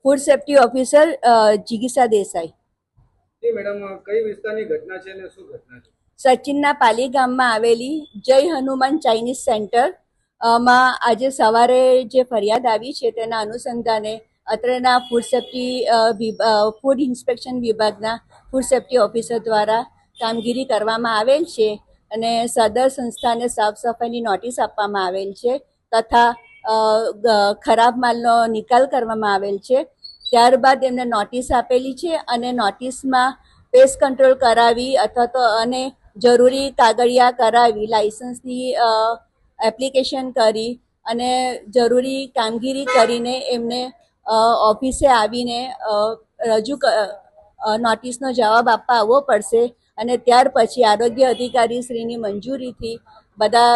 Food safety officer જિગીસા Desai. Madam કઈ વિસ્તારની ઘટના છે અને શું ઘટના છે? સચિનના પાલી ગામમાં આવેલી જય હનુમાન ચાઇનીઝ સેન્ટર માં આજે સવારે જે ફરિયાદ આવી છે તેના અનુસંધાને અત્રેના ફૂડ ઇન્સ્પેક્શન વિભાગના ફૂડ સેફ્ટી ઓફિસર દ્વારા કામગીરી કરવામાં આવેલ છે અને સદર સંસ્થાને સાફ સફાઈની નોટિસ આપવામાં આવેલ છે તથા ખરાબ માલનો નિકાલ કરવામાં આવેલ છે. ત્યારબાદ એમને નોટિસ આપેલી છે અને નોટિસમાં પેસ્ટ કંટ્રોલ કરાવી અથવા તો અને જરૂરી કાગળિયા કરાવી લાઇસન્સની એપ્લિકેશન કરી અને જરૂરી કામગીરી કરીને એમને ઓફિસે આવીને નોટિસનો જવાબ આપવા આવવો પડશે અને ત્યાર પછી આરોગ્ય અધિકારી શ્રીની મંજૂરીથી બધા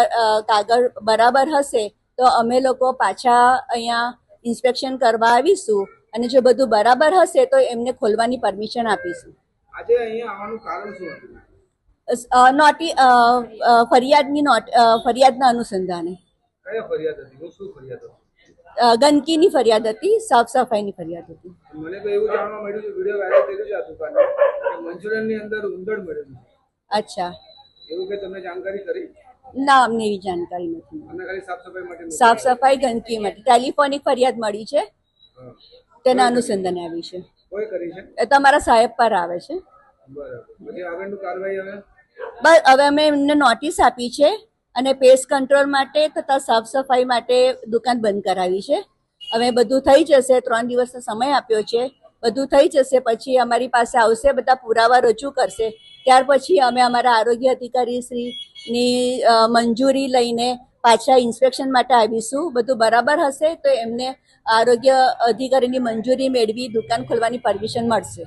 કાગળ બરાબર હશે તો અમે લોકો પાછા અહીંયા ઇન્સ્પેક્શન કરવા આવીશું અને જો બધું બરાબર હશે તો એમને ખોલવાની પરમિશન આપીશું. આજે અહીંયા આવવાનું કારણ શું હતું? ફરિયાદના અનુસંધાને. કયા ફરિયાદ હતી? શું ફરિયાદ હતી? ગંદકીની ફરિયાદ હતી, સાફ સફાઈની ફરિયાદ હતી. મને તો એવું જાણવા મળ્યું છે, વિડીયો વાયરલ થયો છે આ દુકાનમાં કે મંચુરિયનની અંદર ઉંદર મળેલું છે. અચ્છા, એવું કે તમને જાણકારી કરી? ના, અમને એવી જાણકારી નથી. અમને ખાલી સાફ સફાઈ માટે, સાફ સફાઈ ગંદકી માટે ટેલિફોનિક ફરિયાદ મળી છે, તેના અનુસંધાને આવી છે. કોઈ કરી છે? એ તમારા સાહેબ પર આવે છે. બરાબર. પછી આગળનું કાર્યવાહી હવે? બસ હવે અમે એમને નોટિસ આપી છે અને પેસ્ટ કંટ્રોલ માટે તથા સાફ સફાઈ માટે દુકાન બંધ કરાવી છે. હવે બધું થઈ જશે, 3 દિવસનો સમય આપ્યો છે. બધું થઈ જશે પછી અમારી પાસે આવશે, બધા પુરાવા રજૂ કરશે. ત્યાર પછી અમે અમારા આરોગ્ય અધિકારી શ્રીની મંજૂરી લઈને પાછા ઇન્સ્પેક્શન માટે આવીશું. બધું બરાબર હશે તો એમને આરોગ્ય અધિકારીની મંજૂરી મેળવી દુકાન ખોલવાની પરમિશન મળશે.